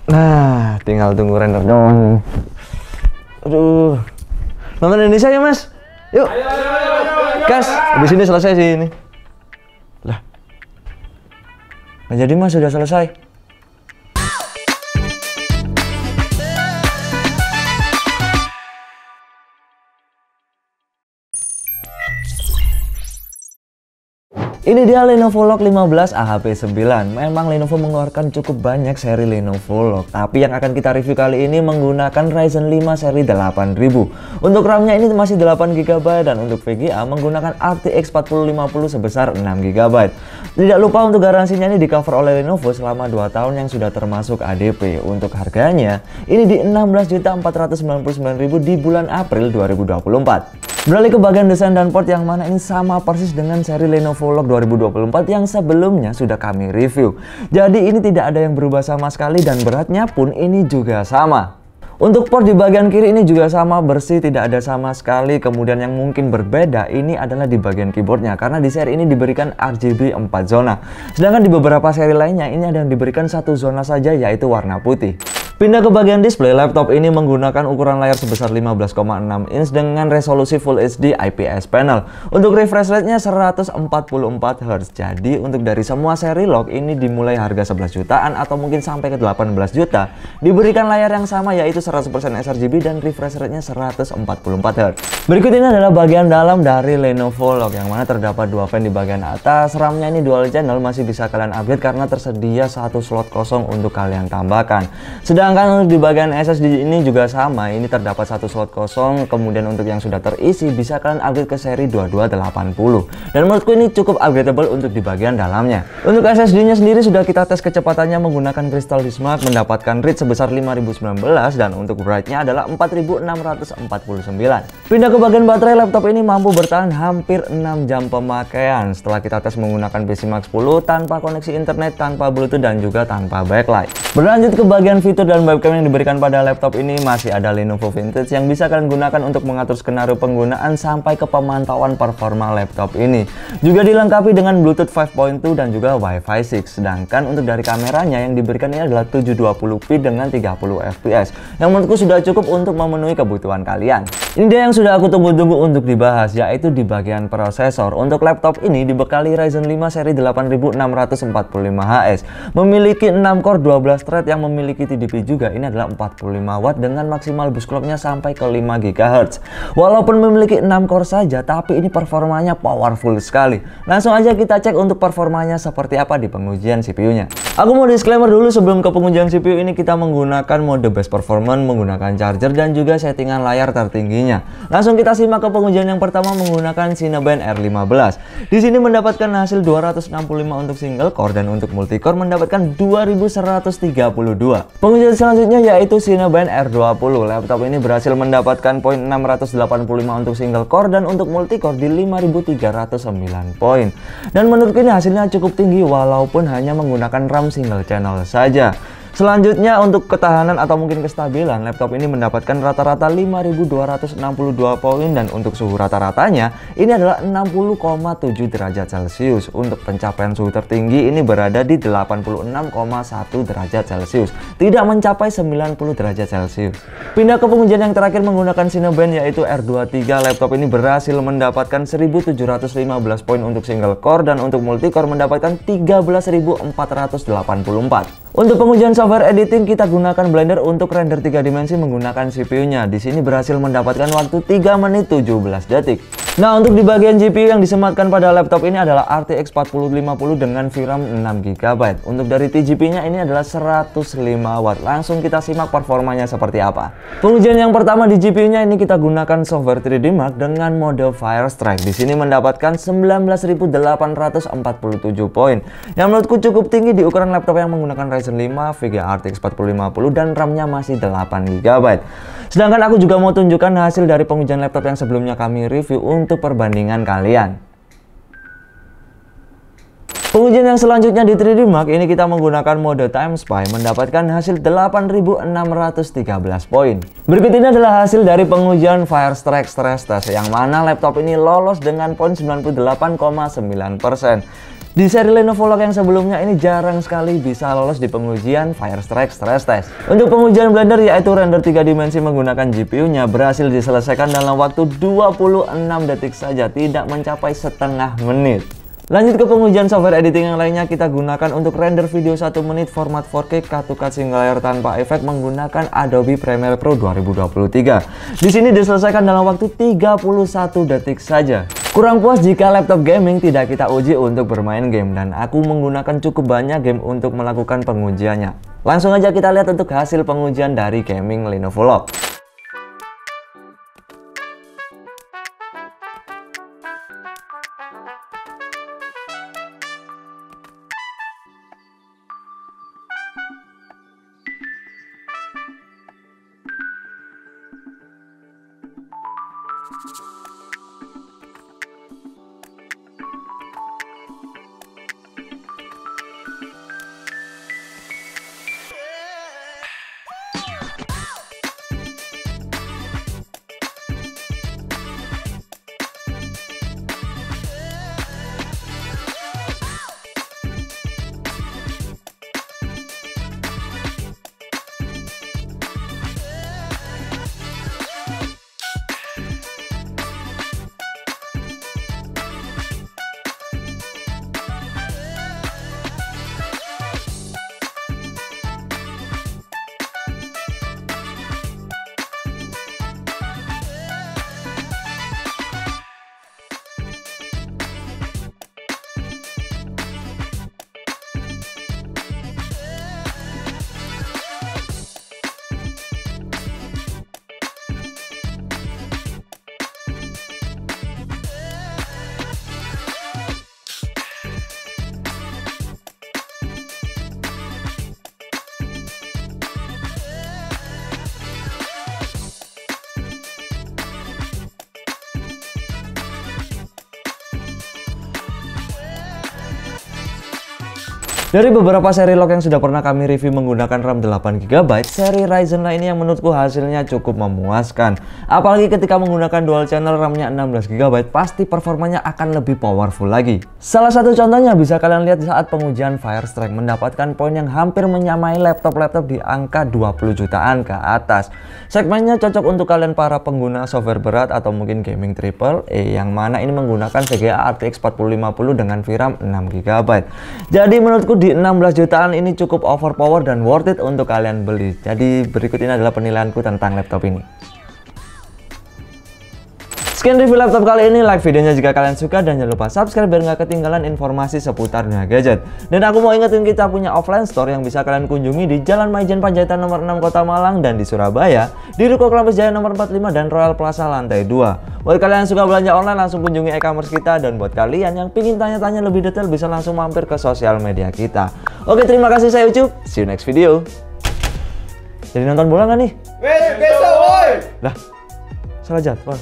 Nah, tinggal tunggu render doang. Aduh. Nonton Indonesia ya, Mas? Yuk. Ayo. Gas, habis ini selesai sih ini. Lah. Nah, jadi Mas sudah selesai. Ini dia Lenovo Log 15 AHP9. Memang Lenovo mengeluarkan cukup banyak seri Lenovo Log, tapi yang akan kita review kali ini menggunakan Ryzen 5 seri 8000. Untuk RAM-nya ini masih 8GB dan untuk VGA menggunakan RTX 4050 sebesar 6GB. Tidak lupa untuk garansinya ini di cover oleh Lenovo selama 2 tahun yang sudah termasuk ADP. Untuk harganya ini di 16.499.000 di bulan April 2024. Beralih ke bagian desain dan port yang mana ini sama persis dengan seri Lenovo Log 2024 yang sebelumnya sudah kami review. Jadi ini tidak ada yang berubah sama sekali dan beratnya pun ini juga sama. Untuk port di bagian kiri ini juga sama, bersih, tidak ada sama sekali. Kemudian yang mungkin berbeda ini adalah di bagian keyboardnya, karena di seri ini diberikan RGB 4 zona. Sedangkan di beberapa seri lainnya ini ada yang diberikan 1 zona saja, yaitu warna putih. Pindah ke bagian display, laptop ini menggunakan ukuran layar sebesar 15,6 inch dengan resolusi Full HD IPS panel. Untuk refresh rate-nya 144Hz. Jadi untuk dari semua seri Log ini dimulai harga 11 jutaan atau mungkin sampai ke 18 juta, diberikan layar yang sama yaitu 100% sRGB dan refresh rate-nya 144Hz. Berikut ini adalah bagian dalam dari Lenovo Log yang mana terdapat 2 fan di bagian atas. RAM-nya ini dual channel, masih bisa kalian upgrade karena tersedia 1 slot kosong untuk kalian tambahkan. Sedangkan untuk di bagian SSD ini juga sama, ini terdapat 1 slot kosong. Kemudian untuk yang sudah terisi bisa kalian upgrade ke seri 2280. Dan menurutku ini cukup upgradable untuk di bagian dalamnya. Untuk SSD-nya sendiri sudah kita tes kecepatannya menggunakan Crystal Bismarck, mendapatkan read sebesar 5019 dan untuk write-nya adalah 4649. Pindah ke bagian baterai, laptop ini mampu bertahan hampir 6 jam pemakaian setelah kita tes menggunakan PCMark 10 tanpa koneksi internet, tanpa Bluetooth dan juga tanpa backlight. Berlanjut ke bagian fitur dan webcam yang diberikan pada laptop ini, masih ada Lenovo Vintage yang bisa kalian gunakan untuk mengatur skenario penggunaan sampai ke pemantauan performa laptop ini. Juga dilengkapi dengan Bluetooth 5.2 dan juga Wi-Fi 6. Sedangkan untuk dari kameranya yang diberikan ini adalah 720p dengan 30 fps yang menurutku sudah cukup untuk memenuhi kebutuhan kalian. Ini dia yang sudah aku tunggu-tunggu untuk dibahas, yaitu di bagian prosesor. Untuk laptop ini dibekali Ryzen 5 seri 8645HS, memiliki 6 core 12 thread yang memiliki TDP juga. Ini adalah 45 watt dengan maksimal boost clock-nya sampai ke 5 GHz. Walaupun memiliki 6 core saja, tapi ini performanya powerful sekali. Langsung aja kita cek untuk performanya seperti apa di pengujian CPU-nya. Aku mau disclaimer dulu sebelum ke pengujian CPU ini, kita menggunakan mode best performance, menggunakan charger dan juga settingan layar tertingginya. Langsung kita simak ke pengujian yang pertama menggunakan Cinebench R15. Di sini mendapatkan hasil 265 untuk single core dan untuk multicore mendapatkan 2132. Pengujian selanjutnya yaitu Cinebench R20. Laptop ini berhasil mendapatkan poin 685 untuk single core dan untuk multicore di 5309 poin. Dan menurutku ini hasilnya cukup tinggi walaupun hanya menggunakan RAM single channel saja. Selanjutnya untuk ketahanan atau mungkin kestabilan, laptop ini mendapatkan rata-rata 5262 poin dan untuk suhu rata-ratanya ini adalah 60,7 derajat Celcius. Untuk pencapaian suhu tertinggi ini berada di 86,1 derajat Celcius, tidak mencapai 90 derajat Celcius. Pindah ke pengujian yang terakhir menggunakan Cinebench yaitu R23. Laptop ini berhasil mendapatkan 1715 poin untuk single core dan untuk multicore mendapatkan 13484. Untuk pengujian software editing kita gunakan Blender untuk render 3 dimensi menggunakan CPU-nya. Di sini berhasil mendapatkan waktu 3 menit 17 detik. Nah, untuk di bagian GPU yang disematkan pada laptop ini adalah RTX 4050 dengan VRAM 6GB. Untuk dari TGP-nya ini adalah 105 watt. Langsung kita simak performanya seperti apa. Pengujian yang pertama di GPU-nya ini kita gunakan software 3D Mark dengan mode Firestrike. Di sini mendapatkan 19.847 poin. Yang menurutku cukup tinggi di ukuran laptop yang menggunakan Ryzen 5, VGA RTX 4050 dan RAM-nya masih 8GB. Sedangkan aku juga mau tunjukkan hasil dari pengujian laptop yang sebelumnya kami review untuk perbandingan kalian. Pengujian yang selanjutnya di 3D Mark ini kita menggunakan mode Time Spy, mendapatkan hasil 8613 poin. Berikut ini adalah hasil dari pengujian Firestrike Stress Test yang mana laptop ini lolos dengan poin 98,9%. Di seri Lenovo Lock yang sebelumnya ini jarang sekali bisa lolos di pengujian Firestrike Stress Test. Untuk pengujian Blender yaitu render 3 dimensi menggunakan GPU-nya berhasil diselesaikan dalam waktu 26 detik saja, tidak mencapai setengah menit. Lanjut ke pengujian software editing yang lainnya, kita gunakan untuk render video 1 menit format 4K cut to cut single layer tanpa efek menggunakan Adobe Premiere Pro 2023. Di sini diselesaikan dalam waktu 31 detik saja. Kurang puas jika laptop gaming tidak kita uji untuk bermain game, dan aku menggunakan cukup banyak game untuk melakukan pengujiannya. Langsung aja kita lihat untuk hasil pengujian dari gaming Lenovo Lock. Dari beberapa seri lock yang sudah pernah kami review menggunakan RAM 8GB, seri Ryzen lainnya yang menurutku hasilnya cukup memuaskan. Apalagi ketika menggunakan dual channel RAM-nya 16GB, pasti performanya akan lebih powerful lagi. Salah satu contohnya bisa kalian lihat saat pengujian Firestrike mendapatkan poin yang hampir menyamai laptop-laptop di angka 20 jutaan ke atas. Segmennya cocok untuk kalian para pengguna software berat atau mungkin gaming AAA yang mana ini menggunakan VGA RTX 4050 dengan VRAM 6GB. Jadi menurutku di 16 jutaan ini cukup overpower dan worth it untuk kalian beli. Jadi berikut ini adalah penilaianku tentang laptop ini. Sekian review laptop kali ini, like videonya jika kalian suka dan jangan lupa subscribe biar nggak ketinggalan informasi seputar dunia gadget. Dan aku mau ingetin kita punya offline store yang bisa kalian kunjungi di Jalan Maijen Panjaitan nomor 6 Kota Malang dan di Surabaya di Ruko Kelambes Jaya nomor 45 dan Royal Plaza lantai 2. Buat kalian yang suka belanja online langsung kunjungi e-commerce kita, dan buat kalian yang pingin tanya-tanya lebih detail bisa langsung mampir ke sosial media kita. Oke, terima kasih, saya Ucup. See you next video. Jadi nonton bola nggak nih? Besok, woi! Lah, salah jadwal.